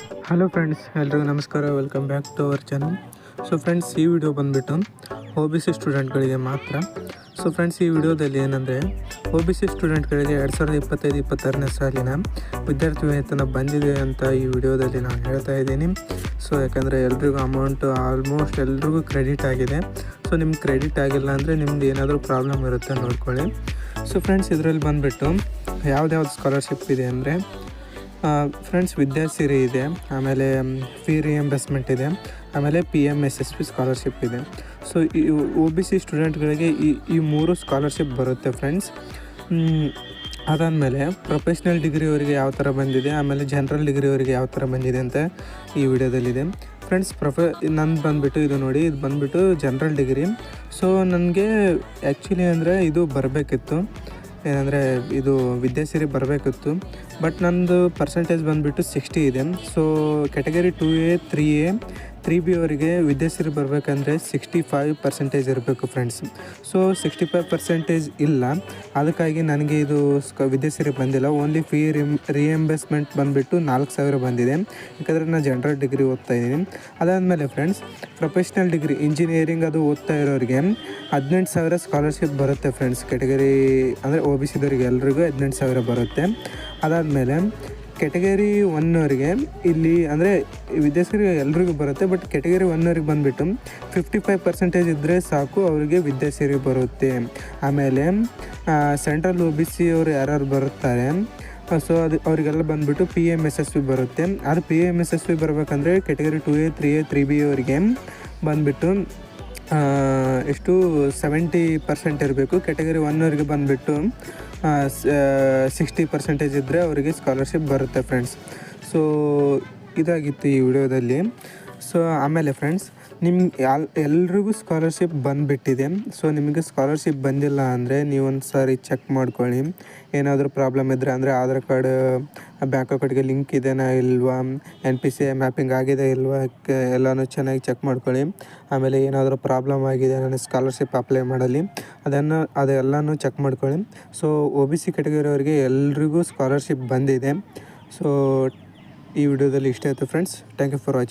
Hello friends, ಎಲ್ರಿಗೂ ನಮಸ್ಕಾರ. Welcome back to our channel. So friends, ಈ ವಿಡಿಯೋ ಬಂದುಬಿಟ್ಟು OBC ಸ್ಟೂಡೆಂಟ್ಗಳಿಗೆ ಮಾತ್ರ. ಸೊ ಫ್ರೆಂಡ್ಸ್, ಈ ವಿಡಿಯೋದಲ್ಲಿ ಏನಂದರೆ OBC ಸ್ಟೂಡೆಂಟ್ಗಳಿಗೆ 2025-26ನೇ ಸಾಲಿನ ವಿದ್ಯಾರ್ಥಿ ವೇತನ ಬಂದಿದೆ ಅಂತ ಈ ವಿಡಿಯೋದಲ್ಲಿ ನಾನು ಹೇಳ್ತಾ ಇದ್ದೀನಿ. ಸೊ ಯಾಕಂದರೆ ಎಲ್ರಿಗೂ ಅಮೌಂಟು ಆಲ್ಮೋಸ್ಟ್ ಎಲ್ರಿಗೂ ಕ್ರೆಡಿಟ್ ಆಗಿದೆ. ಸೊ ನಿಮ್ಗೆ ಕ್ರೆಡಿಟ್ ಆಗಿಲ್ಲ ಅಂದರೆ ನಿಮ್ದು ಏನಾದರೂ ಪ್ರಾಬ್ಲಮ್ ಇರುತ್ತೆ ನೋಡ್ಕೊಳ್ಳಿ. ಸೊ ಫ್ರೆಂಡ್ಸ್, ಇದರಲ್ಲಿ ಬಂದುಬಿಟ್ಟು ಯಾವ್ದು ಸ್ಕಾಲರ್ಶಿಪ್ ಇದೆ ಅಂದರೆ ಫ್ರೆಂಡ್ಸ್, ವಿದ್ಯಾಸಿರಿ ಇದೆ, ಆಮೇಲೆ ಫೀ ರಿಯಂಬರ್ಸ್ಮೆಂಟ್ ಇದೆ, ಆಮೇಲೆ PMSSP ಸ್ಕಾಲರ್ಶಿಪ್ ಇದೆ. ಸೊ ಈ OBC ಸ್ಟೂಡೆಂಟ್ಗಳಿಗೆ ಈ ಮೂರು ಸ್ಕಾಲರ್ಶಿಪ್ ಬರುತ್ತೆ ಫ್ರೆಂಡ್ಸ್. ಅದಾದಮೇಲೆ ಪ್ರೊಫೆಷ್ನಲ್ ಡಿಗ್ರಿಯವರಿಗೆ ಯಾವ ಥರ ಬಂದಿದೆ, ಆಮೇಲೆ ಜನರಲ್ ಡಿಗ್ರಿಯವರಿಗೆ ಯಾವ ಥರ ಬಂದಿದೆ ಅಂತ ಈ ವಿಡಿಯೋದಲ್ಲಿದೆ ಫ್ರೆಂಡ್ಸ್. ನಂದು ಬಂದುಬಿಟ್ಟು ಇದು ನೋಡಿ, ಇದು ಬಂದುಬಿಟ್ಟು ಜನರಲ್ ಡಿಗ್ರಿ. ಸೊ ನನಗೆ ಆ್ಯಕ್ಚುಲಿ ಅಂದರೆ ಇದು ಬರಬೇಕಿತ್ತು, ಏನಂದರೆ ಇದು ವಿದ್ಯಾಸಿರಿ ಬರಬೇಕಿತ್ತು. ಬಟ್ ನಂದು ಪರ್ಸೆಂಟೇಜ್ ಬಂದುಬಿಟ್ಟು 60 ಇದೆ. So category 2A 3A 3B ಅವರಿಗೆ ವಿದ್ಯಾಸಿರಿ ಬರಬೇಕಂದ್ರೆ 65% ಇರಬೇಕು ಫ್ರೆಂಡ್ಸ್. ಸೊ 65% ಇಲ್ಲ, ಅದಕ್ಕಾಗಿ ನನಗೆ ಇದು ವಿದ್ಯಾಸಿರಿ ಬಂದಿಲ್ಲ. ಓನ್ಲಿ ಫೀ ರಿಯಂಬರ್ಸ್ಮೆಂಟ್ ಬಂದುಬಿಟ್ಟು 4000 ಬಂದಿದೆ, ಯಾಕಂದರೆ ನಾನು ಜನರಲ್ ಡಿಗ್ರಿ ಓದ್ತಾ ಇದ್ದೀನಿ. ಅದಾದಮೇಲೆ ಫ್ರೆಂಡ್ಸ್, ಪ್ರೊಫೆಷ್ನಲ್ ಡಿಗ್ರಿ ಇಂಜಿನಿಯರಿಂಗ್ ಅದು ಓದ್ತಾ ಇರೋರಿಗೆ 18,000 ಸ್ಕಾಲರ್ಶಿಪ್ ಬರುತ್ತೆ ಫ್ರೆಂಡ್ಸ್. ಕ್ಯಾಟಗರಿ ಅಂದರೆ OBCದವ್ರಿಗೆ ಎಲ್ರಿಗೂ 18,000 ಬರುತ್ತೆ. ಅದಾದಮೇಲೆ ಕ್ಯಾಟಗರಿ 1ಅವರಿಗೆ ಇಲ್ಲಿ ಅಂದರೆ ವಿದ್ಯಾಸಿರಿ ಎಲ್ರಿಗೂ ಬರುತ್ತೆ, ಬಟ್ ಕ್ಯಾಟಗರಿ 1ಅವರಿಗೆ ಬಂದುಬಿಟ್ಟು 55% ಇದ್ದರೆ ಸಾಕು, ಅವರಿಗೆ ವಿದ್ಯಾಸಿರಿ ಬರುತ್ತೆ. ಆಮೇಲೆ ಸೆಂಟ್ರಲ್ OBC ಅವರು ಯಾರು ಬರುತ್ತಾರೆ, ಸೊ ಅವರಿಗೆಲ್ಲ ಬಂದುಬಿಟ್ಟು PMSSP ಬರುತ್ತೆ. ಅದು PMSSP ಬರಬೇಕಂದ್ರೆ ಕ್ಯಾಟಗರಿ 2A 3A 3B ಅವರಿಗೆ ಬಂದುಬಿಟ್ಟು ಎಷ್ಟು 70% ಇರಬೇಕು. ಕ್ಯಾಟಗರಿ 1ಅವರಿಗೆ ಬಂದುಬಿಟ್ಟು 60% ಇದ್ದರೆ ಅವರಿಗೆ ಸ್ಕಾಲರ್ಶಿಪ್ ಬರುತ್ತೆ ಫ್ರೆಂಡ್ಸ್. ಸೊ ಇದಾಗಿತ್ತು ಈ ವಿಡಿಯೋದಲ್ಲಿ. ಸೊ ಆಮೇಲೆ ಫ್ರೆಂಡ್ಸ್, ಎಲ್ರಿಗೂ ಸ್ಕಾಲರ್ಶಿಪ್ ಬಂದುಬಿಟ್ಟಿದೆ. ಸೊ ನಿಮಗೆ ಸ್ಕಾಲರ್ಶಿಪ್ ಬಂದಿಲ್ಲ ಅಂದರೆ ನೀವೊಂದು ಸಾರಿ ಚೆಕ್ ಮಾಡ್ಕೊಳ್ಳಿ. ಏನಾದರೂ ಪ್ರಾಬ್ಲಮ್ ಇದ್ದರೆ ಅಂದರೆ ಆಧಾರ್ ಕಾರ್ಡ್ ಬ್ಯಾಂಕ್ ಅಕೌಂಟ್ಗೆ ಲಿಂಕ್ ಇದೆಯಾ ಇಲ್ವಾ, NPCI ಮ್ಯಾಪಿಂಗ್ ಆಗಿದೆ ಇಲ್ವಾ, ಎಲ್ಲನೂ ಚೆನ್ನಾಗಿ ಚೆಕ್ ಮಾಡ್ಕೊಳ್ಳಿ. ಆಮೇಲೆ ಏನಾದರೂ ಪ್ರಾಬ್ಲಮ್ ಆಗಿದೆ ನನಗೆ ಸ್ಕಾಲರ್ಶಿಪ್ ಅಪ್ಲೈ ಮಾಡಲಿ, ಅದೆಲ್ಲನೂ ಚೆಕ್ ಮಾಡ್ಕೊಳ್ಳಿ. ಸೊ OBC ಕ್ಯಾಟಗರಿ ಅವರಿಗೆ ಎಲ್ರಿಗೂ ಸ್ಕಾಲರ್ಶಿಪ್ ಬಂದಿದೆ. ಸೊ ಈ ವಿಡಿಯೋದಲ್ಲಿ ಇಷ್ಟ ಆಯಿತು friends. Thank you for watching.